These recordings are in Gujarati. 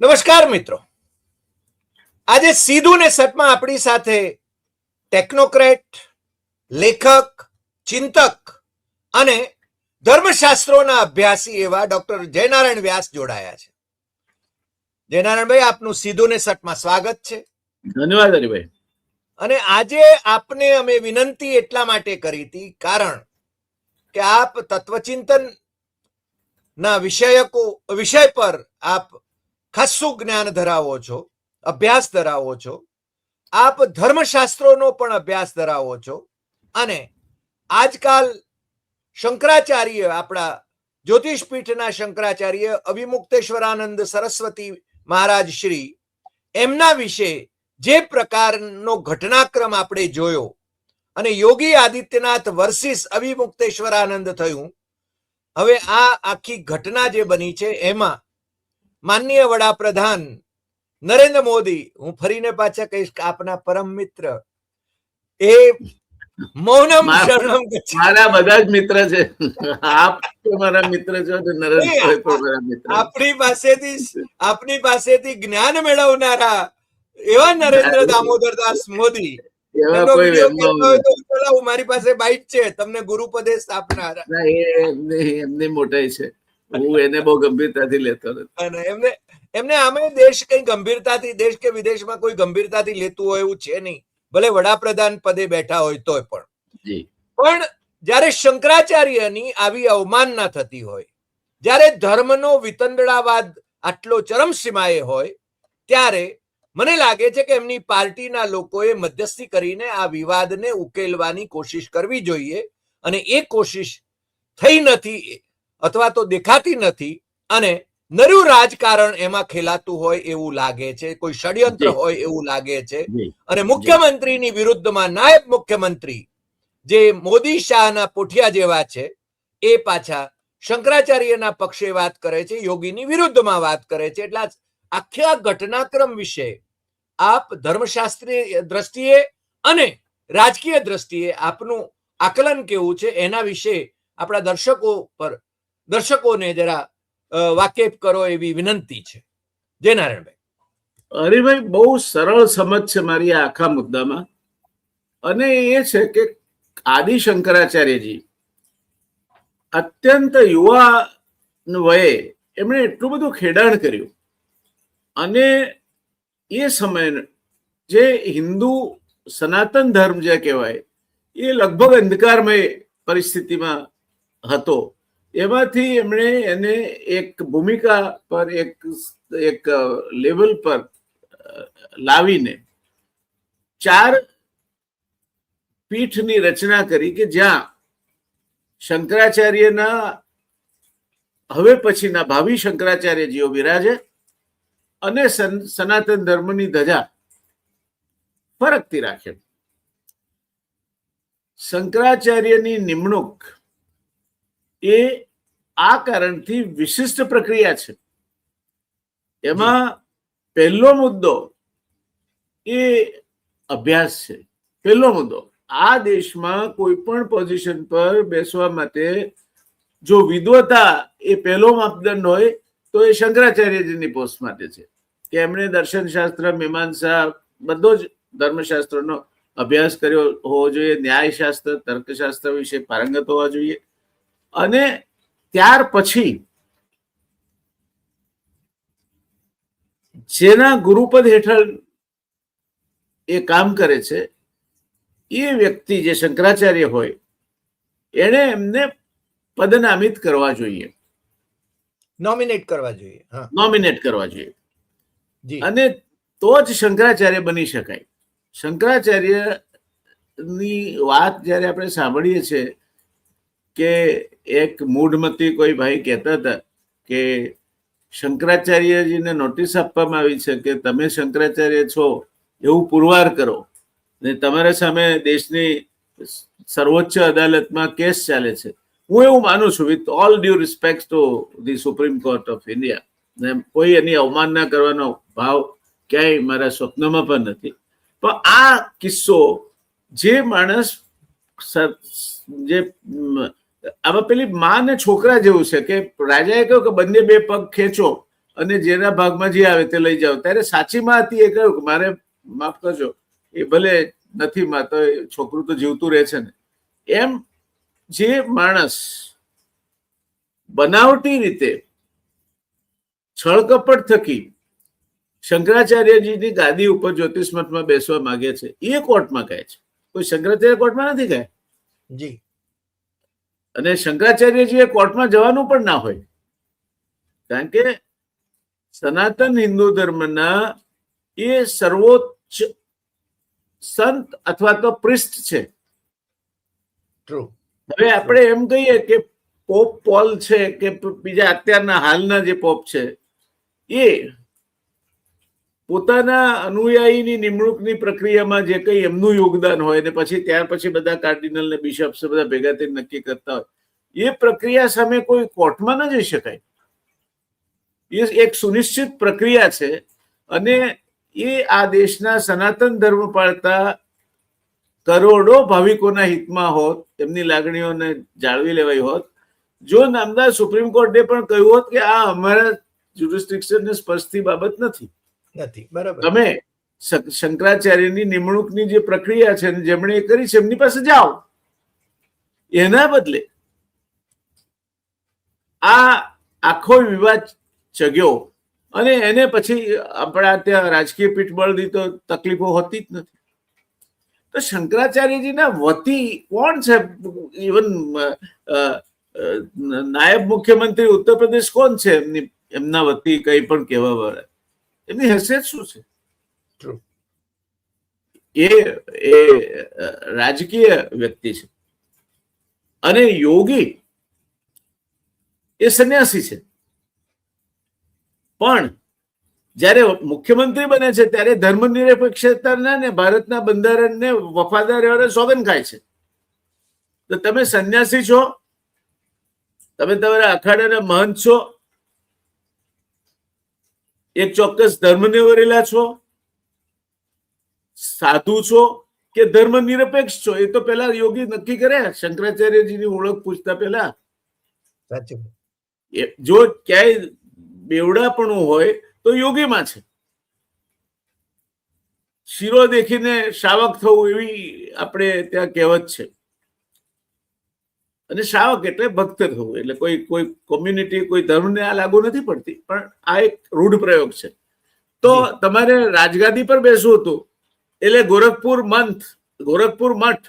નમસ્કાર મિત્રો, આજે સીધું ને સટમાં આપણી સાથે ટેકનોક્રેટ, લેખક, ચિંતક અને ધર્મશાસ્ત્રોના અભ્યાસી એવા ડોક્ટર જયનારાયણ વ્યાસ જોડાયા છે. જયનારાયણભાઈ, આપનું સીધું ને સટમાં સ્વાગત છે. ધન્યવાદ હરિભાઈ. અને આજે આપને અમે વિનંતી એટલા માટે કરી હતી કારણ કે આપ તત્વચિંતન ના વિષય પર આપ ખાસું જ્ઞાન ધરાવો છો, અભ્યાસ ધરાવો છો. આપ ધર્મશાસ્ત્રોનો પણ અભ્યાસ ધરાવો છો અને આજકાલ શંકરાચાર્ય, આપણા જ્યોતિષપીઠના શંકરાચાર્ય અવિમુક્તેશ્વરાનંદ સરસ્વતી મહારાજ શ્રી, એમના વિશે જે પ્રકારનો ઘટનાક્રમ આપણે જોયો અને યોગી આદિત્યનાથ વર્સિસ અવિમુક્તેશ્વરાનંદ થયું, હવે આ આખી ઘટના જે બની છે એમાં માનનીય વડાપ્રધાન નરેન્દ્ર મોદી, હું ફરીને પાછા કહીશ કે આપના પરમ મિત્ર, એ મૌનમ શરણમ ગચ્છામિ. મારા બધા જ મિત્ર છે. આપ મારા મિત્ર છો, નરેન્દ્રભાઈ પણ મારા મિત્ર. આપની પાસેથી જ્ઞાન મેળવનારા એવા નરેન્દ્ર દામોદરદાસ મોદી, મારી પાસે બાઇક છે, તમને ગુરુપદેશ આપનારા. એમની મોટાઈ છે, હું એને બહુ ગંભીરતાથી લેતો નથી. એમને આમે દેશ કઈ ગંભીરતાથી, દેશ કે વિદેશમાં કોઈ ગંભીરતાથી લેતું હોય એવું છે નહીં, ભલે વડાપ્રધાન પદે બેઠા હોય તોય પણ. પણ જયારે શંકરાચાર્યની આવી અવમાનના થતી હોય, જ્યારે ધર્મનો વિતંડળાવાદ આટલો ચરમસીમાએ હોય, ત્યારે મને લાગે છે કે એમની પાર્ટીના લોકોએ મધ્યસ્થી કરીને આ વિવાદને ઉકેલવાની કોશિશ કરવી જોઈએ. અને એ કોશિશ થઈ નથી અથવા તો દેખાતી નથી, અને નરું રાજકારણ એમાં ખેલાતું હોય એવું લાગે છે, કોઈ ષડયંત્ર હોય એવું લાગે છે. અને મુખ્યમંત્રીની વિરુદ્ધમાં નાયબ મુખ્યમંત્રી જે મોદી શાહના પોઠિયા જેવા છે, એ પાછા શંકરાચાર્યના પક્ષે વાત કરે છે, યોગીની વિરુદ્ધમાં વાત કરે છે. એટલે આખા ઘટનાક્રમ વિશે આપ ધર્મશાસ્ત્રીય દ્રષ્ટિએ અને રાજકીય દ્રષ્ટિએ આપનું આકલન કેવું છે, એના વિશે આપણા દર્શકોને જરા વાકેફ કરો એવી વિનંતી છે. જયનારાયણભાઈ. હરિભાઈ, બહુ સરળ સમજ છે મારી આખા મુદ્દામાં, અને એ છે કે આદિ શંકરાચાર્યજી અત્યંત યુવા વયે એમણે એટલું બધું ખેડાણ કર્યું, અને એ સમય જે હિન્દુ સનાતન ધર્મ જે કહેવાય એ લગભગ અંધકારમય પરિસ્થિતિમાં હતો. એમાંથી એમણે એને એક ભૂમિકા પર, એક લેવલ પર લાવીને 4 પીઠની રચના કરી કે જ્યાં શંકરાચાર્યના હવે પછીના ભાવિ શંકરાચાર્યજીઓ બિરાજે અને સનાતન ધર્મની ધજા ફરકતી રાખે. શંકરાચાર્યની નિમણૂક એ આ કારણથી વિશિષ્ટ પ્રક્રિયા છે. એમાં પહેલો મુદ્દો એ અભ્યાસ છે. પહેલો મુદ્દો, આ દેશમાં કોઈ પણ પોઝિશન પર બેસવા માટે જો વિદ્વતા એ પહેલો માપદંડ હોય તો એ શંકરાચાર્યજીની પોસ્ટ માટે છે કે એમણે દર્શનશાસ્ત્ર, મીમાંસા, બધો જ ધર્મશાસ્ત્રનો અભ્યાસ કર્યો હોવો જોઈએ, ન્યાયશાસ્ત્ર, તર્કશાસ્ત્ર વિશે પારંગત હોવા જોઈએ. અને ત્યાર પછી જેના ગુરુપદ હેઠળ એ કામ કરે છે એ વ્યક્તિ જે શંકરાચાર્ય હોય એને એમને પદનામિત કરવા જોઈએ, નોમિનેટ કરવા જોઈએ. અને તો જ શંકરાચાર્ય બની શકાય. શંકરાચાર્યની વાત જયારે આપણે સાંભળીએ છીએ કે એક મૂઢમતી કોઈ ભાઈ કહેતા હતા કે શંકરાચાર્યજીને નોટિસ આપવામાં આવી છે કે તમે શંકરાચાર્ય છો એવું પુરવાર કરો, ને તમારા સામે દેશની સર્વોચ્ચ અદાલતમાં કેસ ચાલે છે. હું એવું માનું છું, with all due respect to the supreme court of India, કોઈ એની અવમાનના કરવાનો ભાવ ક્યાંય મારા સ્વપ્નમાં પણ નથી. પણ આ કિસ્સો જે માણસ જે આમાં પેલી માં ને છોકરા જેવું છે કે રાજાએ કહ્યું કે બંને 2 પગ ખેંચો અને જેના ભાગમાં જે આવે તે લઈ જાઓ. ત્યારે સાચી માં હતી એ કહ્યું કે મારે માફ કરજો, એ ભલે નથી માં, તો છોકરું તો જીવતું રહે છે ને. એમ જે માણસ બનાવટી રીતે છળકપટ થકી શંકરાચાર્યજીની ગાદી ઉપર જ્યોતિષ મઠમાં બેસવા માંગે છે, એ કોર્ટમાં કહે છે. કોઈ શંકરાચાર્ય કોર્ટમાં નથી ગયા. જી. અને શંકરાચાર્યજી કોર્ટમાં જવાનું પણ ના હોય, કારણ કે સનાતન હિન્દુ ધર્મના એ સર્વોચ્ચ સંત અથવા તો પ્રિસ્ટ છે. હવે આપણે એમ કહીએ કે પોપ પોલ છે કે બીજા અત્યારના હાલના જે પોપ છે, એ પોતાના અનુયાયીની નિમણૂકની પ્રક્રિયામાં જે કંઈ એમનું યોગદાન હોય ને પછી ત્યાર પછી બધા કાર્ડિનલ ને બિશપ્સ બધા ભેગા થઈને નક્કી કરતા હોય, એ પ્રક્રિયા સામે કોઈ કોર્ટમાં ન જઈ શકાય. એ એક સુનિશ્ચિત પ્રક્રિયા છે. અને એ આ દેશના સનાતન ધર્મ પાળતા કરોડો ભાવિકોના હિતમાં હોત, એમની લાગણીઓને જાળવી લેવાઈ હોત. જો નામદાર સુપ્રીમ કોર્ટે પણ કહ્યું હોત કે આ અમારા જ્યુરિસ્ડિક્શનને સ્પર્શતી બાબત નથી, બરાબર, તમે શંકરાચાર્યની નિમણૂકની જે પ્રક્રિયા છે જેમણે એ કરી છે એમની પાસે જાઓ, એના બદલે આ આખો વિવાદ ચગ્યો. અને એને પછી આપણા ત્યાં રાજકીય પીઠબળની તો તકલીફો હોતી જ નથી. તો શંકરાચાર્યજીના વતી કોણ છે? ઇવન નાયબ મુખ્યમંત્રી ઉત્તર પ્રદેશ કોણ છે એમના વતી કંઈ પણ કહેવા વાળા? એમની હેસિયત શું છે? એ રાજકીય વ્યક્તિ છે. અને યોગી એ સંન્યાસી છે. પણ જયારે મુખ્યમંત્રી બને છે ત્યારે ધર્મનિરપેક્ષતાના ને ભારતના બંધારણને વફાદાર રહેવાના સોગંદ ખાય છે. તો તમે સંન્યાસી છો, તમે તમારા અખાડાના મહંત છો, એક ચોક્કસ ધર્મને વરેલા છો, સાધુ છો કે ધર્મ નિરપેક્ષ છો, એ તો પેલા યોગી નક્કી કરે. શંકરાચાર્યજીની ઓળખ પૂછતા પેલા જો ક્યાંય બેવડાપણું હોય તો યોગીમાં છે. શીરો દેખીને શાવક થવું એવી આપણે ત્યાં કહેવત છે. અને શાવક એટલે ભક્ત થવું, એટલે કોઈ કોમ્યુનિટી કોઈ ધર્મને આ લાગુ નથી પડતી, પણ આ એક રૂઢ પ્રયોગ છે. તો તમારે રાજગાદી પર બેસવું હતું એટલે ગોરખપુર મઠ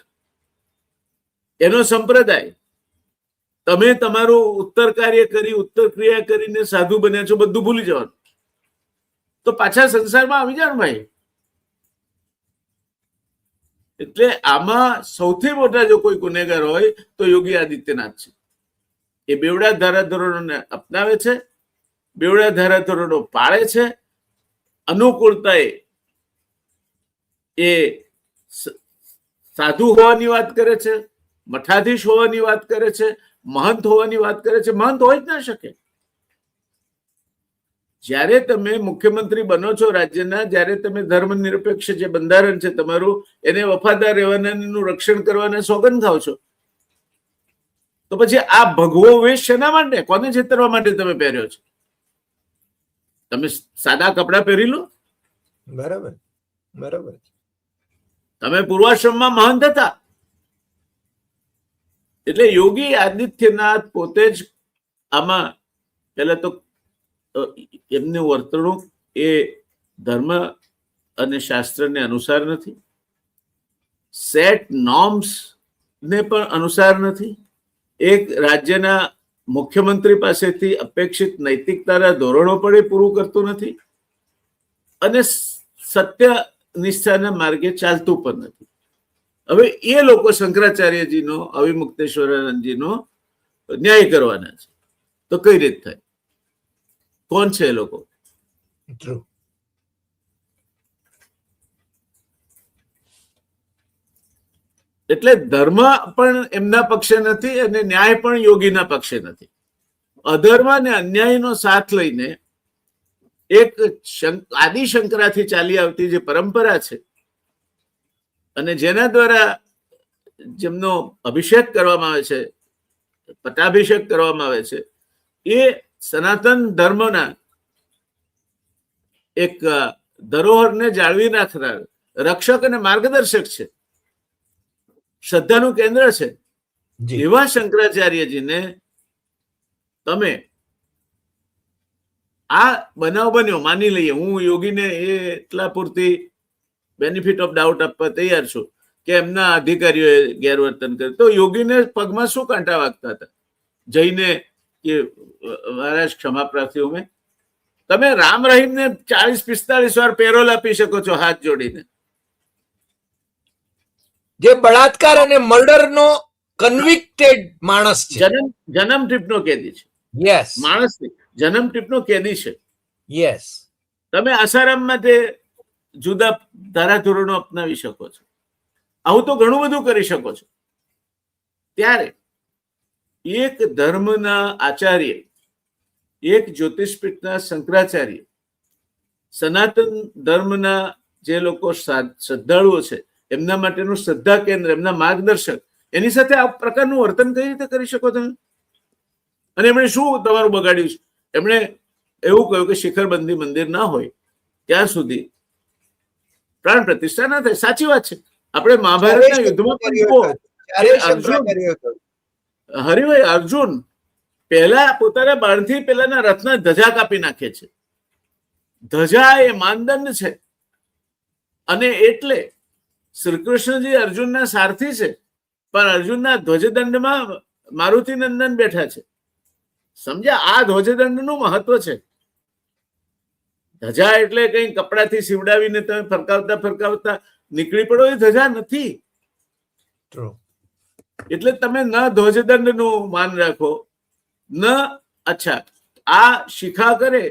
એનો સંપ્રદાય, તમે તમારું ઉત્તર કાર્ય કરી, ઉત્તર ક્રિયા કરીને સાધુ બન્યા છો, બધું ભૂલી જવાનું. તો પાછા સંસારમાં આવી જાવ ભાઈ. એટલે આમાં સૌથી મોટા જો કોઈ ગુનેગાર હોય તો યોગી આદિત્યનાથ છે. એ બેવડા ધારાધોરણોને અપનાવે છે, બેવડા ધારાધોરણો પાળે છે. અનુકૂળતાએ એ સાધુ હોવાની વાત કરે છે, મઠાધીશ હોવાની વાત કરે છે, મહંત હોવાની વાત કરે છે. મહંત હોય જ ના શકે. જ્યારે તમે મુખ્યમંત્રી બનો છો રાજ્યના, જ્યારે તમે ધર્મ નિરપેક્ષ જે બંધારણ છે તમારું, એને વફાદાર રહેવાના, રક્ષણ કરવાના સોગંદ ખાવ છો, તો પછી આ ભગવો વેશ શેના માટે, કોને છેતરવા માટે તમે પહેર્યો છો? તમે સાદા કપડા પહેરી લો. બરાબર. તમે પૂર્વાશ્રમમાં મહંત હતા. એટલે યોગી આદિત્યનાથ પોતે જ આમાં પહેલા તો એમનું વર્તણૂક એ ધર્મ અને શાસ્ત્રને અનુસાર નથી, સેટ નોર્મ્સ ને પણ અનુસાર નથી, એક રાજ્યના મુખ્યમંત્રી પાસેથી અપેક્ષિત નૈતિકતાના ધોરણો પણ એ પૂરું કરતું નથી, અને સત્ય નિષ્ઠાના માર્ગે ચાલતું પણ નથી. હવે એ લોકો શંકરાચાર્યજીનો, અવિમુક્તેશ્વરાનંદજીનો ન્યાય કરવાના છે. તો કઈ રીત થાય? કોણ છે એ લોકો? એટલે ધર્મ પણ એમના પક્ષે નથી અને ન્યાય પણ યોગીના પક્ષે નથી. અધર્મ અને અન્યાયનો સાથ લઈને એક આદિશંકરાથી ચાલી આવતી જે પરંપરા છે, અને જેના દ્વારા જેમનો અભિષેક કરવામાં આવે છે, પટ્ટાભિષેક કરવામાં આવે છે, એ સનાતન ધર્મના એક ધરોહરને જાળવી રાખનાર રક્ષક અને માર્ગદર્શક છે, શ્રદ્ધાનું કેન્દ્ર છે. એવા શંકરાચાર્યજીને તમે આ બનાવ બન્યો, માની લઈએ, હું યોગીને એટલા પૂરતી બેનિફિટ ઓફ ડાઉટ આપવા તૈયાર છું કે એમના અધિકારીઓએ ગેરવર્તન કર્યું, તો યોગીને પગમાં શું કાંટા વાગતા હતા જઈને કે મહારાજ ક્ષમા પ્રાર્થી મેં? તમે રામ રહીમને 40-45 વાર પેરોલ આપી શકો છો હાથ જોડીને. જે બળાત્કાર અને મર્ડરનો કન્વિક્ટેડ માણસ છે, જન્મ ટીપનો કેદી છે. યસ, માણસ જન્મ ટીપનો કેદી છે. યસ. તમે આસારામ માટે જુદા ધારાધોરણો અપનાવી શકો છો, આવું તો ઘણું બધું કરી શકો છો. ત્યારે એક ધર્મના આચાર્ય, એક જ્યોતિષપીઠના શંકરાચાર્ય, સનાતન ધર્મના જે લોકો શ્રદ્ધાળુઓ છે એમના માટેનું શ્રદ્ધા કેન્દ્ર, એમના માર્ગદર્શક, એની સાથે આ પ્રકારનું વર્તન કઈ રીતે કરી શકો તમે? અને એમણે શું તમારું બગાડ્યું છે? એમણે એવું કહ્યું કે શિખરબંધી મંદિર ના હોય ત્યાં સુધી પ્રાણ પ્રતિષ્ઠા ના થાય. સાચી વાત છે. આપણે મહાભારતના યુદ્ધમાં હરિભાઈ અર્જુન પહેલા પોતાના બાણથી પેલાના રથના ધજા કાપી નાખે છે. ધજા એ માનદંડ છે, અને એટલે શ્રીકૃષ્ણજી અર્જુનના સારથી છે, પણ અર્જુનના ધ્વજદંડમાં મારુતિ નંદન બેઠા છે. સમજ્યા? આ ધ્વજદંડનું મહત્વ છે. ધજા એટલે કઈ કપડાથી સીવડાવીને તમે ફરકાવતા ફરકાવતા નીકળી પડો, એ ધજા નથી. એટલે તમે ન ધ્વજદંડનું માન રાખો, ન અચ્છા આ શિખા કરે,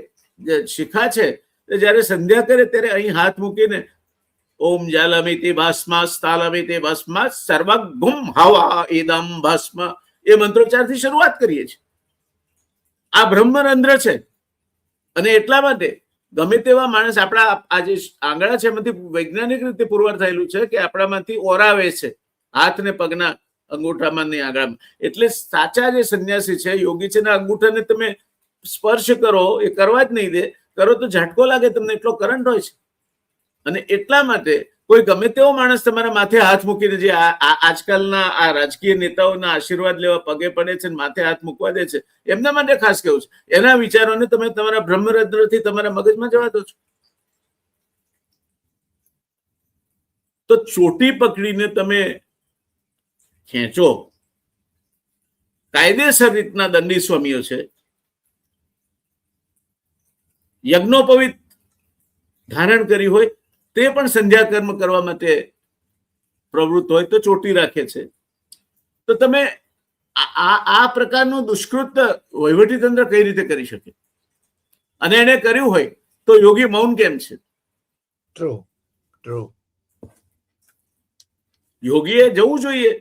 શિખા છે જયારે સંધ્યા કરે ત્યારે અહીં હાથ મૂકીને ઓમ જાલમિતિ ભસ્મા સ્થાલમિતિ ભસ્મા સર્વગુમ હવા ઇદમ ભસ્મ એ મંત્રોચ્ચારથી શરૂઆત કરીએ છીએ. આ બ્રહ્મરંધ્ર છે. અને એટલા માટે ગમે તેવા માણસ, આપણા આ જે આંગળા છે એમાંથી વૈજ્ઞાનિક રીતે પુરવાર થયેલું છે કે આપણામાંથી ઓરાવે છે હાથ ને પગના અંગૂઠામાં ની આંગળામાં. એટલે સાચા જે સંન્યાસી છે, યોગી છે, ના અંગૂઠાને તમે સ્પર્શ કરો, એ કરવા જ નહીં દે. કરો તો ઝાટકો લાગે તમને, એટલો કરંટ હોય છે. અને એટલા માટે કોઈ ગમે તેવો માણસ તમારા માથે હાથ મૂકીને, જે આજકાલના આ રાજકીય નેતાઓના આશીર્વાદ લેવા પગે પડે છે, માથે હાથ મૂકવા દે છે, એમના માટે ખાસ કેવું છે, એના વિચારોને તમે તમારા બ્રહ્મરંધ્રથી તમારા મગજમાં જવા દો છો. તો ચોટી પકડીને તમે ખેંચો. કાયદેસર રીતના દંડી સ્વામીઓ છે, યજ્ઞોપવિત ધારણ કરી હોય તે પણ સંધ્યા કર્મ કરવા માટે પ્રવૃત્ત હોય તો ચોટી રાખે છે. તો તમે આ પ્રકારનું દુષ્કૃત વહીવટીતંત્ર કઈ રીતે કરી શકે? અને એને કર્યું હોય તો યોગી મૌન કેમ છે? યોગીએ જવું જોઈએ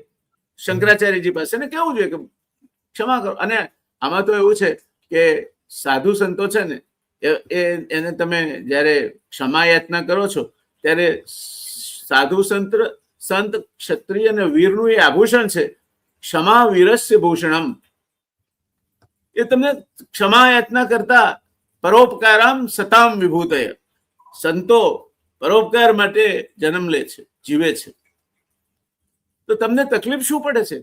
શંકરાચાર્યજી પાસે ને કેવું જોઈએ કે ક્ષમા કરો. અને આમાં તો એવું છે કે સાધુ સંતો છે ને, એને તમે જયારે ક્ષમા યાચના કરો છો ત્યારે સાધુ સંત ક્ષત્રિય અને વીરનું એ આભૂષણ છે. ક્ષમા વીરસ્ય ભૂષણમ. એ તમને ક્ષમા યાચના કરતા પરોપકારમ સતામ વિભૂતય. સંતો પરોપકાર માટે જન્મ લે છે, જીવે છે. તો તમને તકલીફ શું પડે છે?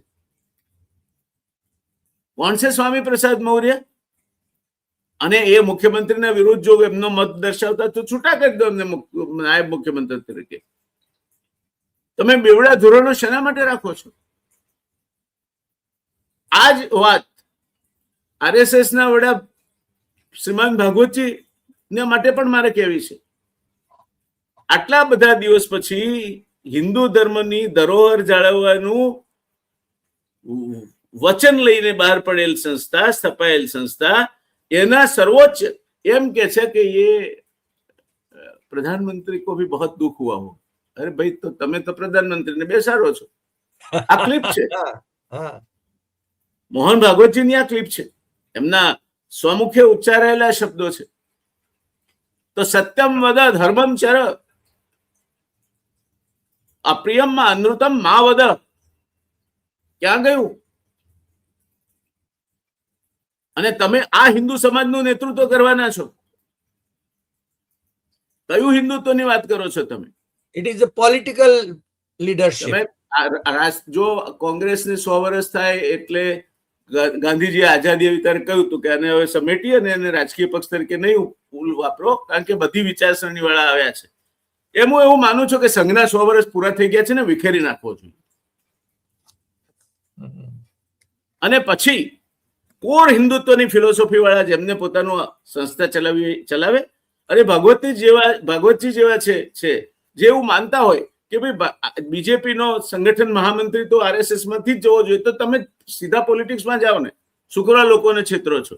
કોણ છે સ્વામી પ્રસાદ મૌર્ય? અને એ મુખ્યમંત્રીના વિરુદ્ધ જો એમનો મત દર્શાવતા તો છૂટા કરી દો એમને નાયબ મુખ્યમંત્રી તરીકે. તમે બેવડા ધોરણો શેના માટે રાખો છો? આ જ વાત RSS ના વડા શ્રીમાન ભાગવતજી ને માટે પણ મારે કહેવી છે. આટલા બધા દિવસ પછી હિન્દુ ધર્મની ધરોહર જાળવવાનું વચન લઈને બહાર પડેલ સંસ્થા, સ્થપાયેલ સંસ્થા, એના સર્વોચ્ચ એમ કે છે કે એ પ્રધાનમંત્રી કો ભી બહોત દુઃખ હુઆ હો. અરે ભાઈ, તો તમે તો પ્રધાનમંત્રીને બેસાડો છો. આ ક્લિપ છે, મોહન ભાગવતજીની આ ક્લિપ છે, એમના સ્વમુખે ઉચ્ચારાયેલા શબ્દો છે. તો સત્યમ વદ ધર્મમ ચર અપ્રિયમ અનૃતમ મા વદ. ક્યાં ગયું? અને તમે આ હિન્દુ સમાજનું નેતૃત્વ કરવાના છો. કયું હિન્દુત્વની વાત કરો છો તમે? It is a political leadership. જો કોંગ્રેસને 100 વર્ષ થાય એટલે ગાંધીજીએ આઝાદી એવી ત્યારે કહ્યું હતું કે આને હવે સમેટી અને એને રાજકીય પક્ષ તરીકે નહીં વાપરો, કારણ કે બધી વિચારસરણી વાળા આવ્યા છે. એમ હું એવું માનું છું કે સંઘના 100 વર્ષ પૂરા થઈ ગયા છે ને વિખેરી નાખવો જોઈએ, અને પછી કોર હિન્દુત્વની ફિલોસોફી વાળા જેમને પોતાનું સંસ્થા ચલાવે. અરે ભાગવતજી જેવા છે જે એવું માનતા હોય કે ભાઈ બીજેપી નો સંગઠન મહામંત્રી તો આરએસએસ માંથી જ જવો જોઈએ, તો તમે સીધા પોલિટિક્સમાં જાઓ ને, શુક્રા લોકોને છેતરો છો.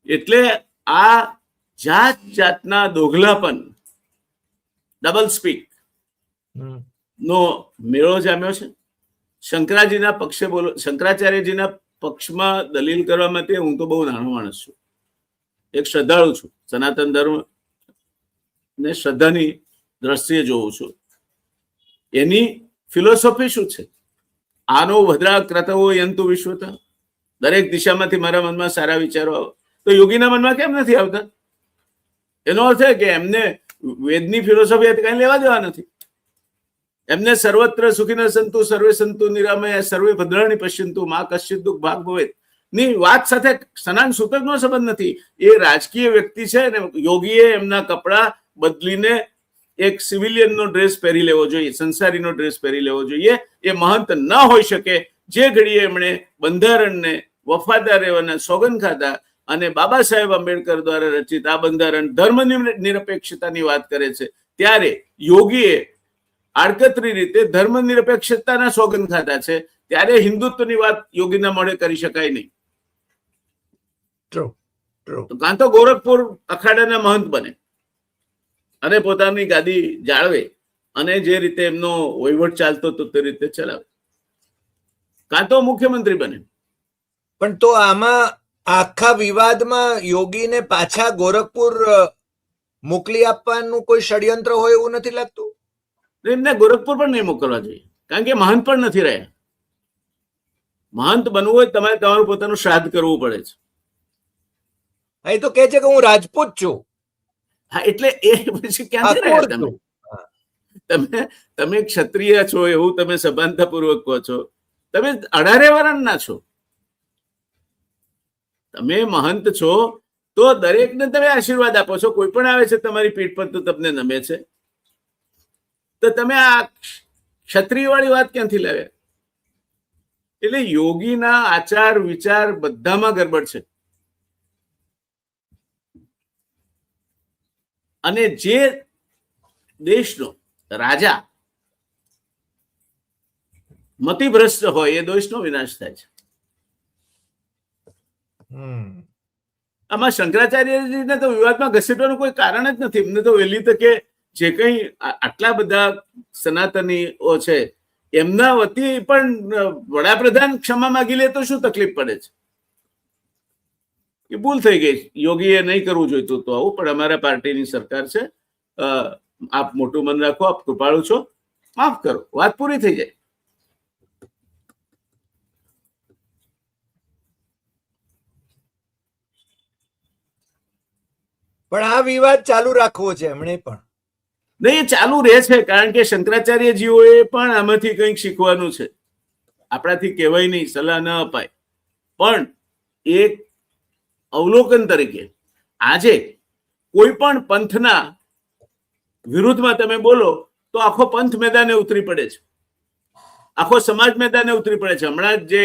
એટલે આ જાત જાતના દોગલાપન, ડબલ સ્પીક નો મેળો જામ્યો છે. શંકરાજીના પક્ષે બોલો, શંકરાચાર્યજીના પક્ષમાં દલીલ કરવા માટે હું તો બહુ નાનો માણસ છું, એક શ્રદ્ધાળુ છું, સનાતન ધર્મ ને શ્રદ્ધાની દ્રષ્ટિએ જોઉં છું. એની ફિલોસોફી શું છે? આનો ભદ્રા ક્રતવો યંતુ વિશ્વત. દરેક દિશામાંથી મારા મનમાં સારા વિચારો આવે, તો યોગીના મનમાં કેમ નથી આવતા? એનો અર્થ છે કે એમને વેદની ફિલોસોફી કઈ લેવા દેવા નથી. એમને સર્વત્ર સુખીન સંતુ સર્વે સંતુ નિરામય સર્વે ભદ્રાણી પશ્યંતુ મા કશ્ચિત દુઃખ ભાગ ભવેત ની વાત સાથે સનાન સૂતકનો સંબંધ નથી. એ રાજકીય વ્યક્તિ છે અને યોગીએ એમના કપડા બદલીને એક સિવિલિયનનો ડ્રેસ પહેરી લેવો જોઈએ, સંસારીનો ડ્રેસ પહેરી લેવો જોઈએ. એ મહંત ન હોઈ શકે. જે ઘડીએ એમણે બંધારણને વફાદાર રહેવાના સોગંદ ખાધા અને બાબા સાહેબ આંબેડકર દ્વારા રચિત આ બંધારણ ધર્મ નિરપેક્ષતાની વાત કરે છે, ત્યારે યોગીએ આડકતરી રીતે ધર્મ નિરપેક્ષતાના સોગંદ ખાધા છે. ત્યારે હિન્દુત્વની વાત યોગીના મોઢે કરી શકાય નહીં. તો કાં તો ગોરખપુર અખાડાના મહંત બને અને પોતાની ગાદી જાળવે અને જે રીતે એમનો વહીવટ ચાલતો હતો તે રીતે ચલાવે, કાં તો મુખ્યમંત્રી બને. પણ તો આમાં આખા વિવાદમાં યોગીને પાછા ગોરખપુર મોકલી આપવાનું કોઈ ષડયંત્ર હોય એવું નથી લાગતું? એમને ગોરખપુર પણ નહીં મોકલવા જોઈએ, કારણ કે મહંત પણ નથી રહ્યા. મહંત બનવું હોય તમારે તમારું પોતાનું શ્રાદ્ધ કરવું પડે છે. એ તો કહે છે કે હું રાજપૂત છું. હા, એટલે એ પછી ક્યાંથી રહ્યા તમે ક્ષત્રિય છો એવું તમે સભાનતાપૂર્વક કહો છો. તમે 18 વર્ષના છો, તમે મહંત છો, તો દરેકને તમે આશીર્વાદ આપો છો. કોઈ પણ આવે છે તમારી પીઠ પર તો તમને નમે છે. તો તમે આ ક્ષત્રિય વાળી વાત ક્યાંથી લાવ્યા? એટલે યોગીના આચાર વિચાર બધામાં ગરબડ છે. અને જે દેશનો રાજા મતિભ્રષ્ટ હોય એ દેશનો વિનાશ થાય છે. આમાં શંકરાચાર્યજીને તો વિવાદમાં ઘસેટવાનું કોઈ કારણ જ નથી. એમને તો વહેલી તકે જે કઈ આટલા બધા સનાતનીઓ છે એમના વતી પણ વડાપ્રધાન ક્ષમા માંગી લે તો શું તકલીફ પડે છે? એ ભૂલ થઈ ગઈ, યોગીએ નહીં કરવું જોઈતું તો આવું, પણ અમારા પાર્ટીની સરકાર છે, આપ મોટું મન રાખો, આપ કૃપાળુ છો, માફ કરો, વાત પૂરી થઈ જાય. પણ આ વિવાદ ચાલુ રાખવો છે એમણે પણ નહીં, ચાલુ રહે છે, કારણ કે શંકરાચાર્યજીઓએ પણ આમાંથી કંઈક શીખવાનું છે. આપણાથી કહેવાય નહીં, સલાહ ન અપાય, પણ એક અવલોકન તરીકે આજે કોઈ પણ પંથના વિરુદ્ધમાં તમે બોલો તો આખો પંથ મેદાને ઉતરી પડે છે, આખો સમાજ મેદાને ઉતરી પડે છે. હમણાં જ જે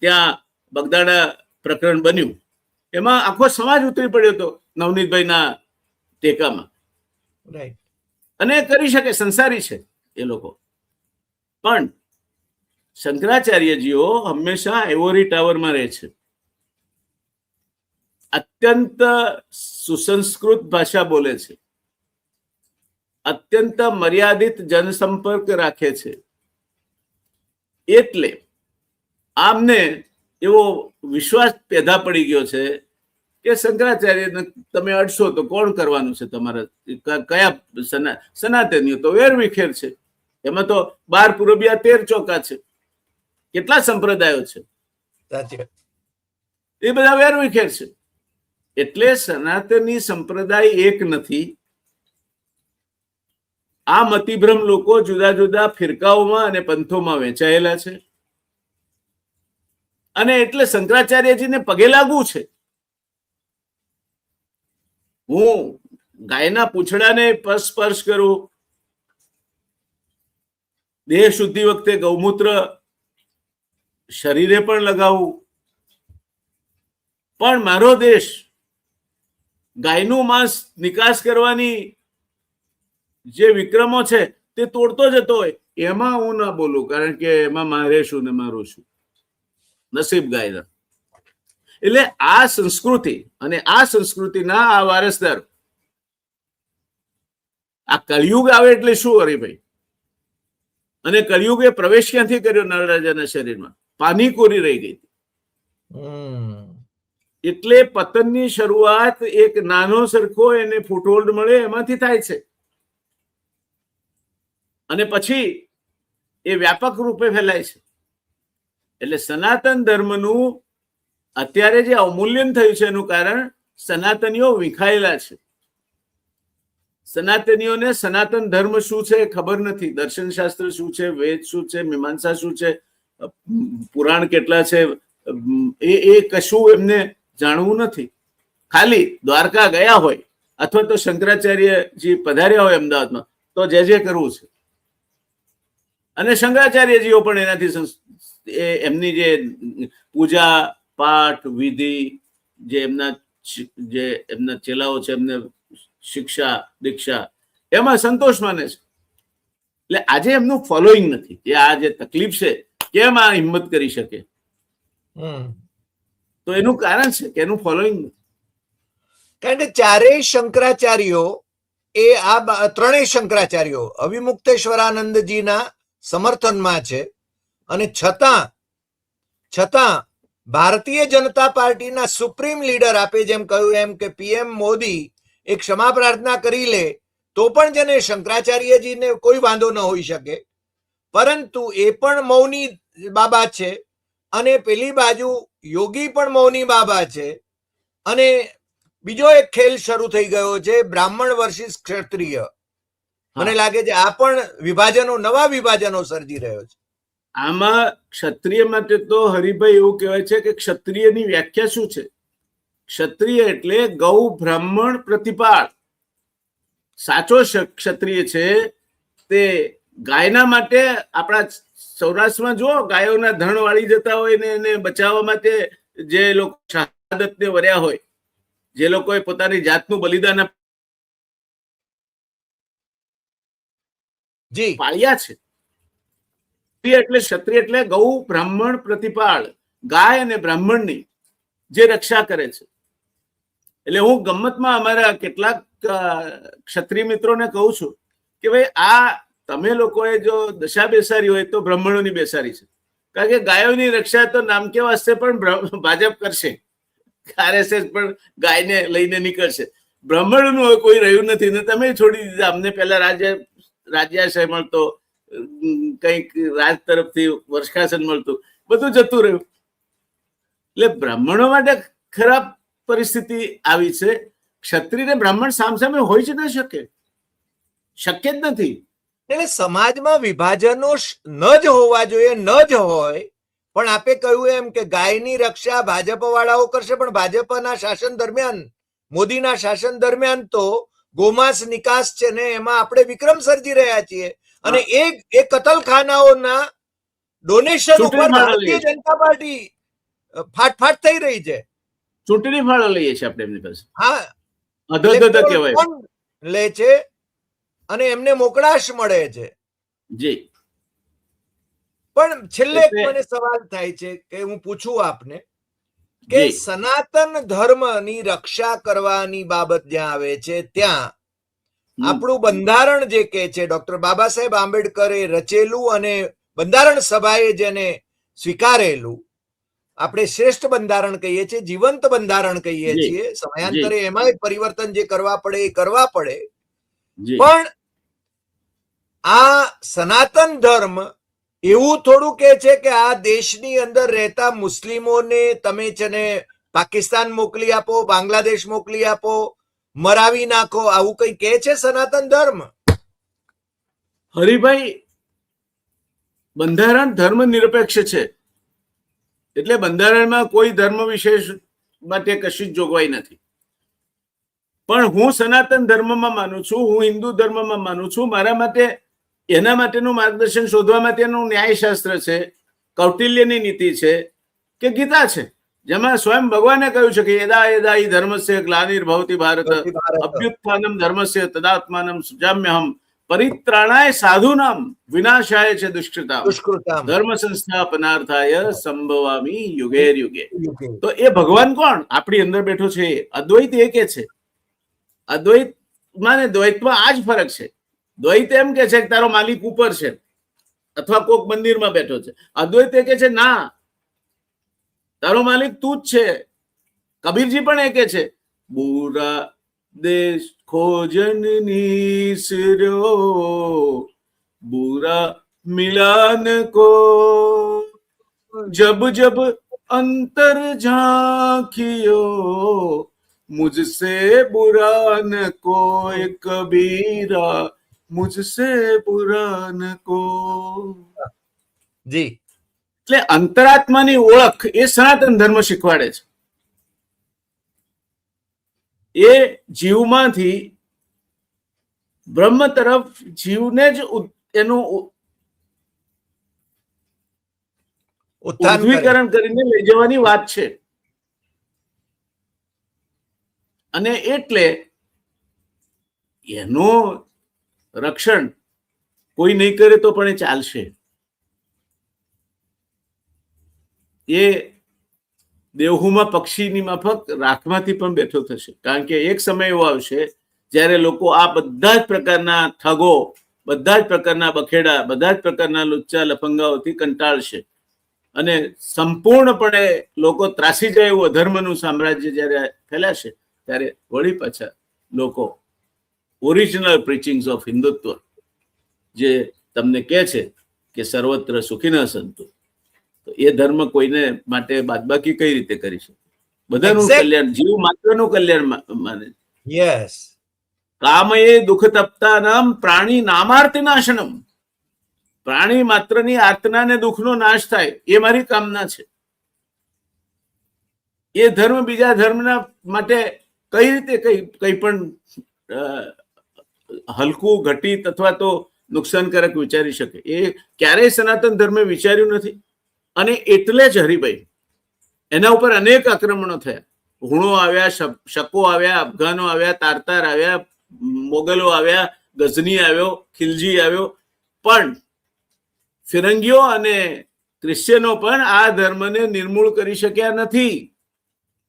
ત્યાં બગદાણા પ્રકરણ બન્યું એમાં આખો સમાજ ઉતરી પડ્યો હતો નવનીતભાઈના ટેકામાં. અને કરી શકે, સંસારી છે એ લોકો. પણ શંકરાચાર્યજીઓ હંમેશા એવોરી ટાવરમાં રહે છે. અત્યંત સુસંસ્કૃત ભાષા બોલે છે, અત્યંત મર્યાદિત જનસંપર્ક રાખે છે. એટલે આમને એવો વિશ્વાસ પેદા પડી ગયો છે કે શંકરાચાર્યને તમે અડશો તો કોણ કરવાનું છે તમારા? કયા સનાતનીઓ તો વેરવિખેર છે, એમાં તો 12 પૂરબિયા 13 ચોકા છે, કેટલા સંપ્રદાયો છે. એ બધા વેરવિખેર છે. એટલે સનાતની સંપ્રદાય એક નથી. આ મતિભ્રમ લોકો જુદા જુદા ફિરકાઓમાં અને પંથોમાં વહેંચાયેલા છે, અને એટલે શંકરાચાર્યજીને પગે લાગવું છે. હું ગાયના પૂંછડાને સ્પર્શ કરું, દેહ શુદ્ધિ વખતે ગૌમૂત્ર શરીરે પણ લગાવું, પણ મારો દેશ ગાયનું માંસ નિકાસ કરવાની જે વિક્રમો છે તે તોડતો જતો હોય, એમાં હું ના બોલું, કારણ કે એમાં મારે શું ને મારું શું, નસીબ ગાયના. એટલે આ સંસ્કૃતિ અને આ સંસ્કૃતિના આ વારસદાર, આ કળિયુગ આવે એટલે શું હરિભાઈ? અને કળિયુગે પ્રવેશ ક્યાંથી કર્યો? નળરાજાના શરીરમાં પાની કોરી રહી ગઈ. એટલે પતનની શરૂઆત એક નાનો સરખો એને ફૂટહોલ્ડ મળે એમાંથી થાય છે, અને પછી એ વ્યાપક રૂપે ફેલાય છે. એટલે સનાતન ધર્મનું અત્યારે જે અવમૂલ્યન થયું છે એનું કારણ સનાતનીઓ વિખાયેલા છે. સનાતનીઓને સનાતન ધર્મ શું છે ખબર નથી, દર્શન શાસ્ત્ર શું છે, વેદ શું છે, મીમાંસા શું છે, પુરાણ કેટલા છે, એ કશું એમને જાણવું નથી. ખાલી દ્વારકા ગયા હોય અથવા તો શંકરાચાર્યજી પધાર્યા હોય અમદાવાદમાં તો જે કરવું છે. અને શંકરાચાર્યજીઓ પણ એનાથી એમની જે પૂજા પાઠ વિધિ, જે એમના ચેલાઓ છે, એમને શિક્ષા દીક્ષા, એમાં સંતોષ માને છે. એટલે આજે એમનું ફોલોઈંગ નથી. એ આ જે તકલીફ છે, કેમ આ હિંમત કરી શકે? તો એનું કારણ છે કે એનું ફોલોઈંગ નથી. કારણ કે ચારેય શંકરાચાર્યો એ આ ત્રણેય શંકરાચાર્યો અવિમુક્તેશ્વરાનંદજીના સમર્થનમાં છે, અને છતાં ભારતીય જનતા પાર્ટીના સુપ્રીમ લીડર, આપે જેમ કહ્યું એમ કે પીએમ મોદી એક ક્ષમા પ્રાર્થના કરી લે તો પણ જેને શંકરાચાર્યજીને કોઈ વાંધો ન હોઈ શકે, પરંતુ એ પણ મૌની બાબા છે, અને પેલી બાજુ યોગી પણ મૌની બાબા છે, અને બીજો એક ખેલ શરૂ થઈ ગયો છે, બ્રાહ્મણ વર્સિસ ક્ષત્રિય. મને લાગે છે આ પણ નવા વિભાજનો સર્જી રહ્યો છે. આમાં ક્ષત્રિય માટે તો હરિભાઈ એવું કહેવાય છે કે ક્ષત્રિયની વ્યાખ્યા શું છે? ક્ષત્રિય એટલે ગૌ બ્રાહ્મણ પ્રતિપાળ. સાચો ક્ષત્રિય છે તે ગાયના માટે, આપણા સૌરાષ્ટ્રમાં જો ગાયોના ધણ વાળી જતા હોય ને એને બચાવવા માટે જે લોકો શહાદતને વર્યા હોય, જે લોકોએ પોતાની જાતનું બલિદાન પાળ્યા છે, એટલે ક્ષત્રિય એટલે ગૌ બ્રાહ્મણ પ્રતિપાળ, ગાય અને બ્રાહ્મણની જે રક્ષા કરે છે. એટલે હું ગમ્મતમાં અમારા કેટલાક ક્ષત્રિય મિત્રોને કહું છું કે ભાઈ આ તમે લોકોએ જો દશા બેસારી હોય તો બ્રાહ્મણોની બેસારી છે, કારણ કે ગાયોની રક્ષા તો નામ કે વાસ્તે પણ ભાજપ કરશે, આરએસએસ પણ ગાયને લઈને નીકળશે. બ્રાહ્મણોનું હવે કોઈ રહ્યું નથી ને તમે છોડી દીધા. અમને પહેલા રાજ્યાશય મળતો, કંઈક રાજ તરફથી વર્ષાસન મળતું, બધું જતું રહ્યું. એટલે બ્રાહ્મણો માટે ખરાબ પરિસ્થિતિ આવી છે. ક્ષત્રિય ને બ્રાહ્મણ સામસામે હોય જ ન શકે, શક્ય જ નથી. એટલે સમાજમાં વિભાજનો ન જ હોવા જોઈએ, ન જ હોય. પણ આપે કહ્યું એમ કે ગાયની રક્ષા ભાજપ વાળાઓ કરશે, પણ ભાજપના શાસન દરમિયાન, મોદીના શાસન દરમિયાન તો ગોમાંસ નિકાસ છે ને એમાં આપણે વિક્રમ સર્જી રહ્યા છીએ, અને એ કતલખાનાઓના ડોનેશન ઉપર ભારતીય જનતા પાર્ટી ફાટફાટ થઈ રહી છે. ચૂંટણી ફાળો લઈએ છીએ આપણે એમની પાસે. હા, કહેવાય લે છે અને એમને મોકળાશ મળે છે. જી. પણ છેલ્લે મને સવાલ થાય છે કે હું પૂછું આપને કે સનાતન ધર્મની રક્ષા કરવાની બાબત જ્યાં આવે છે ત્યાં આપણું બંધારણ જે કે છે, ડોક્ટર બાબા સાહેબ આંબેડકરે રચેલું અને બંધારણ સભાએ જેને સ્વીકારેલું, આપણે શ્રેષ્ઠ બંધારણ કહીએ છીએ, જીવંત બંધારણ કહીએ છીએ. સમયાંતરે એમાં પરિવર્તન જે કરવા પડે એ કરવા પડે, પણ આ સનાતન ધર્મ એવું થોડું કે છે કે આ દેશની અંદર રહેતા મુસ્લિમોને તમે છે ને પાકિસ્તાન મોકલી આપો, બાંગ્લાદેશ મોકલી આપો, મરાવી નાખો, આવું કઈ કે છે સનાતન ધર્મ? હરિભાઈ, બંધારણ ધર્મ નિરપેક્ષ છે, એટલે બંધારણમાં કોઈ ધર્મ વિશેષ માટે કશી જ જોગવાઈ નથી. પણ હું સનાતન ધર્મમાં માનું છું, હું હિન્દુ ધર્મમાં માનું છું. મારા માટે એના માટેનું માર્ગદર્શન શોધવા માટેનું ન્યાયશાસ્ત્ર છે, કૌટિલ્યની નીતિ છે કે ગીતા છે, જેમાં સ્વયં ભગવાને કહ્યું છે કે યદા યદા હિ ધર્મસ્ય ગ્લાનિર્ભવતિ ભારત અભ્યુત્થાનમ ધર્મસ્ય તદાત્માનમ સૃજામ્યહમ પરિત્રાણાય સાધુનામ વિનાશાય છે દુષ્કૃતામ ધર્મ સંસ્થાપનાર્થાય સંભવામી યુગેર યુગે. તો એ ભગવાન કોણ આપણી અંદર બેઠો છે? અદ્વૈત એ કે છે. અદ્વૈત માં દ્વૈતમાં આ જ ફરક છે. દ્વૈત એમ કે છે કે તારો માલિક ઉપર છે અથવા કોક મંદિરમાં બેઠો છે. અદ્વૈત એ કે છે ના, તારો માલિક તું જ છે. કબીરજી પણ એ કે છે બુરા દેશ ખોજનની સિર્યો बुरा मिलन को जब जब अंतर झांकियो मुझसे बुरा न कोई कबीरा मुझसे बुरा न को. જી, એટલે અંતરાત્માની ઓળખ એ સનાતન ધર્મ શીખવાડે છે. એ જીવમાંથી બ્રહ્મ તરફ જીવને જ એનું ઉદ્ધવીકરણ કરીને લઈ જવાની વાત છે. અને એટલે એનું રક્ષણ કોઈ નહીં કરે તો પણ એ ચાલશે. એ દેવહુમાં પક્ષીની માફક રાખમાંથી પણ બેઠો થશે. કારણ કે એક સમય એવો આવશે જ્યારે લોકો આ બધા જ પ્રકારના ઠગો, બધા જ પ્રકારના બખેડા, બધા જ પ્રકારના લુચ્ચા લફંગાઓથી કંટાળશે અને સંપૂર્ણપણે લોકો ત્રાસી જાય એવું અધર્મનું સામ્રાજ્ય જ્યારે ફેલાશે ત્યારે વળી પાછા લોકો ઓરિજિનલ પ્રીચિંગ્સ ઓફ હિન્દુત્વ જે તમને કહે છે કે સર્વત્ર સુખીના સંતો, તો એ ધર્મ કોઈને માટે બાદબાકી કઈ રીતે કરી શકે? બધાનું કલ્યાણ, જીવ માત્રનું કલ્યાણ માને. યસ. કામયે દુઃખ તપ્તાનામ પ્રાણી નામાર્તિ નાશનમ. પ્રાણી માત્રની આર્તના ને દુઃખનો નાશ થાય એ મારી કામના છે. એ ધર્મ બીજા ધર્મના માટે કઈ રીતે કઈ પણ હલકું ઘટિત અથવા તો નુકસાનકારક વિચારી શકે? એ ક્યારેય સનાતન ધર્મે વિચાર્યું નથી. અને એટલે જ હરિભાઈ એના ઉપર અનેક આક્રમણો થયા. હુણો આવ્યા, શકો આવ્યા, અફઘાનો આવ્યા, તારતાર આવ્યા, મોગલો આવ્યા, ગઝની આવ્યો, ખિલજી આવ્યો, પણ ફિરંગીઓ અને ક્રિશ્ચિયનો પણ આ ધર્મને નિર્મૂળ કરી શક્યા નથી.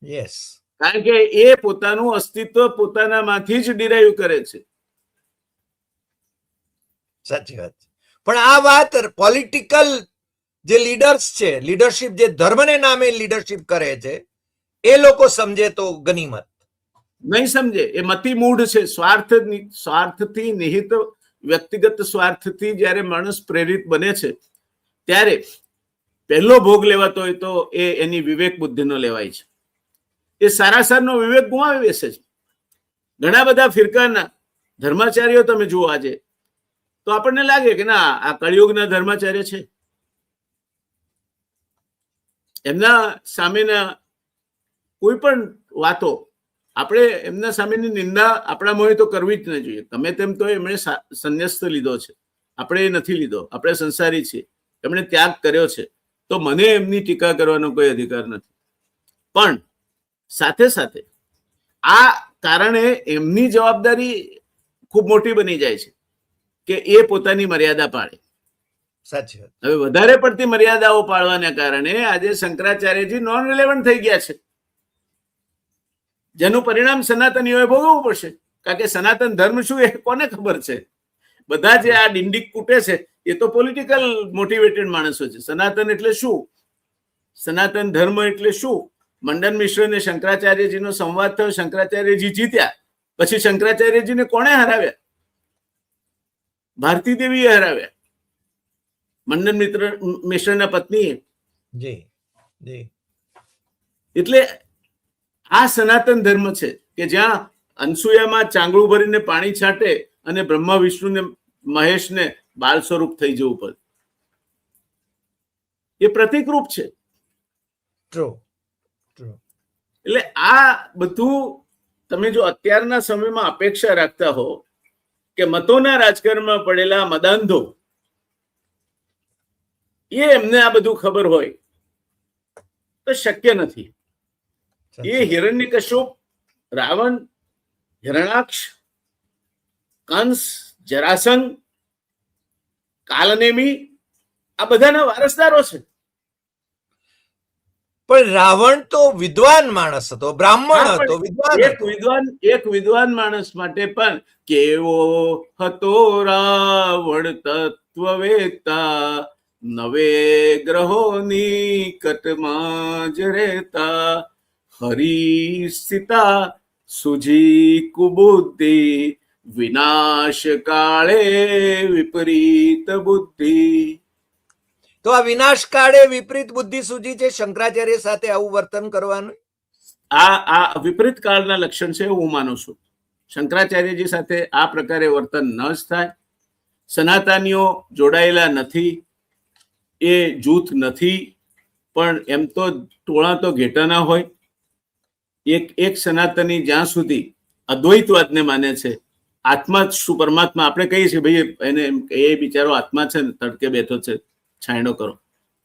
યસ. કારણ કે એ પોતાનું અસ્તિત્વ પોતાનામાંથી જ ડિરાઈવ કરે છે. સાચી વાત. પણ આ વાત પોલિટિકલ જે લીડર્સ છે, લીડરશિપ જે ધર્મને નામે લીડરશિપ કરે છે, એ લોકો સમજે તો ગનીમત. નહીં સમજે, એ મતિ મૂઢ છે. સ્વાર્થથી નિહિત, વ્યક્તિગત સ્વાર્થથી જયારે માણસ પ્રેરિત બને છે ત્યારે પહેલો ભોગ લેવાતો હોય તો એ એની વિવેક બુદ્ધિનો લેવાય છે. એ સારાસારનો વિવેક ગુમાવી બેસે છે. ઘણા બધા ફિરકાના ધર્માચાર્યો તમે જુઓ આજે, તો આપણને લાગે કે ના આ કળિયુગના ધર્માચાર્ય છે. એમના સામેના કોઈ પણ વાતો આપણે એમના સામેની નિંદા આપણા મોએ તો કરવી જ ન જોઈએ. ગમે તેમ તો એમણે સંન્યાસ લીધો છે, આપણે એ નથી લીધો. આપણે સંસારી છીએ, એમણે ત્યાગ કર્યો છે, તો મને એમની ટીકા કરવાનો કોઈ અધિકાર નથી. પણ સાથે સાથે આ કારણે એમની જવાબદારી ખૂબ મોટી બની જાય છે કે એ પોતાની મર્યાદા પાળે. સાચી વાત. હવે વધારે પડતી મર્યાદાઓ પાળવાના કારણે આજે શંકરાચાર્યજી નોન રિલેવન્ટ થઈ ગયા છે, જેનું પરિણામ સનાતનીઓએ ભોગવવું પડશે. કારણ કે સનાતન ધર્મ શું એ કોને ખબર છે? બધા જે આ ડિંડિક કૂટે છે એ તો પોલિટિકલ મોટિવેટેડ માણસો છે. સનાતન એટલે શું? સનાતન ધર્મ એટલે શું? મંડન મિશ્ર ને શંકરાચાર્યજીનો સંવાદ થયો, શંકરાચાર્યજી જીત્યા. પછી શંકરાચાર્યજીને કોણે હરાવ્યા? ભારતી દેવીએ હરાવ્યા, મંડન મિશ્રના પત્નીએ. જી જી. એટલે આ સનાતન ધર્મ છે કે જ્યાં અનસુયામાં ચાંગળું ભરીને પાણી છાંટે અને બ્રહ્મા વિષ્ણુને મહેશને બાળ સ્વરૂપ થઈ જવું પડે. એ પ્રતિકરૂપ છે. એટલે આ બધું તમે જો અત્યારના સમયમાં અપેક્ષા રાખતા હો કે મતોના રાજકારણમાં પડેલા મદાંધો એમને આ બધું ખબર હોય તો શક્ય નથી. એ હિરણ્યકશ્યપ, રાવણ, હિરણાક્ષ, કંસ, જરાસંઘ, કાલનેમી આ બધાના વારસદારો છે. પણ રાવણ તો વિદ્વાન માણસ હતો, બ્રાહ્મણ હતો, એક વિદ્વાન માણસ માટે પણ કેવો હતો રાવણ તત્વવેતા, નવે ગ્રહોની કટમાં જ રહેતા, હરી સીતા સુજી કુબુદ્ધિ, વિનાશ કાળે વિપરીત બુદ્ધિ. તો આ વિનાશ કાળે વિપરીત બુદ્ધિ સૂજી છે શંકરાચાર્ય સાથે આવું વર્તન કરવાનું. આ વિપરીત કાળના લક્ષણ છે હું માનું છું. શંકરાચાર્યજી સાથે આ પ્રકારે વર્તન ન જ થાય. સનાતનીઓ જોડાયેલા નથી, એ જૂથ નથી, પણ એમ તો ટોળા તો ઘેટાના હોય. એક સનાતની જ્યાં સુધી અદ્વૈતવાદને માને છે, આત્મા શું પરમાત્મા, આપણે કહીએ છીએ ભાઈ એને એ બિચારો આત્મા છે ને તડકે બેઠો છે, છાંયડો કરો.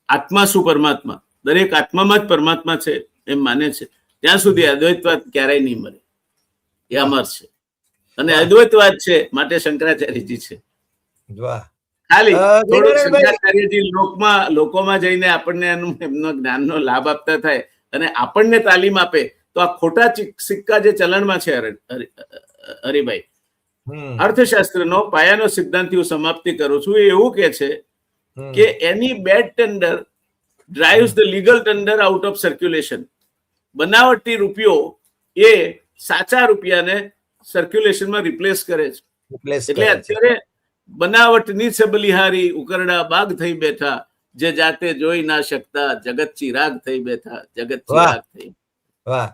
આત્મા શું પરમાત્મા, દરેક આત્મામાં જ પરમાત્મા છે એમ માને છે, ત્યાં સુધી અદ્વૈતવાદ ક્યારેય નહીં મળે. એ અમર છે અને અદ્વૈતવાદ છે માટે શંકરાચાર્યજી છે. ખાલી થોડુંક શંકરાચાર્યજી લોકોમાં જઈને આપણને એમનો જ્ઞાનનો લાભ આપતા થાય અને આપણને તાલીમ આપે તો આ ખોટા સિક્કા જે ચલણમાં છે હરિભાઈ, અર્થશાસ્ત્રનો પાયાનો સિદ્ધાંત હું સમાપ્તિ કરું છું. એ એવું કે છે કે એની bad tender drives the legal tender out of circulation. બનાવટી રૂપિયો એ સાચા રૂપિયાને સર્ક્યુલેશનમાં રિપ્લેસ કરે છે. એટલે અત્યારે બનાવટની છે બલિહારી, ઉકરડા બાગ થઈ બેઠા, જે જાતે જોઈ ના શકતા, જગત ચિરાગ થઈ બેઠા, જગત ચિરાગ થઈ. વાહ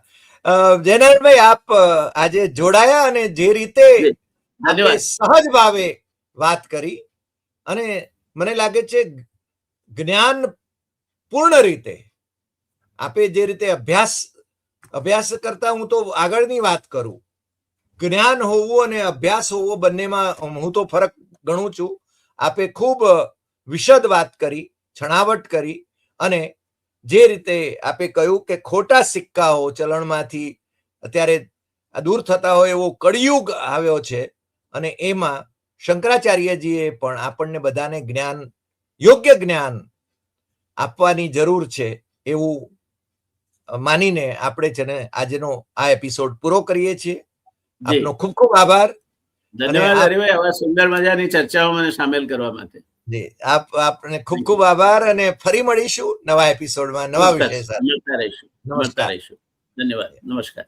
જયનારાયણભાઈ, આપ આજે જોડાયા અને જે રીતે સહજ ભાવે વાત કરી અને મને લાગે છે જ્ઞાન પૂર્ણ રીતે આપે જે રીતે અભ્યાસ કરતા, હું તો આગળની વાત કરું, જ્ઞાન હોવું અને અભ્યાસ હોવો બંનેમાં હું તો ફરક ગણું છું. આપે ખૂબ વિશદ વાત કરી, છણાવટ કરી અને જે રીતે આપે કહ્યું કે ખોટા સિક્કાઓ ચલણમાંથી અત્યારે દૂર થતા હોય એવો કળિયુગ આવ્યો છે અને એમાં શંકરાચાર્યજીએ પણ આપણને બધાને જ્ઞાન, યોગ્ય જ્ઞાન આપવાની જરૂર છે એવું માનીને આપણે છે ને આજનો આ એપિસોડ પૂરો કરીએ છીએ. આપનો ખૂબ ખૂબ આભાર. ધન્યવાદ હરિભાઈ, આવા સુંદર મજાની ચર્ચાઓ મને સામેલ કરવા માટે. જી, આપને ખૂબ ખૂબ આભાર અને ફરી મળીશું નવા એપિસોડમાં નવા વિષય સાથે. મળતા રહીશું. ધન્યવાદ, નમસ્કાર.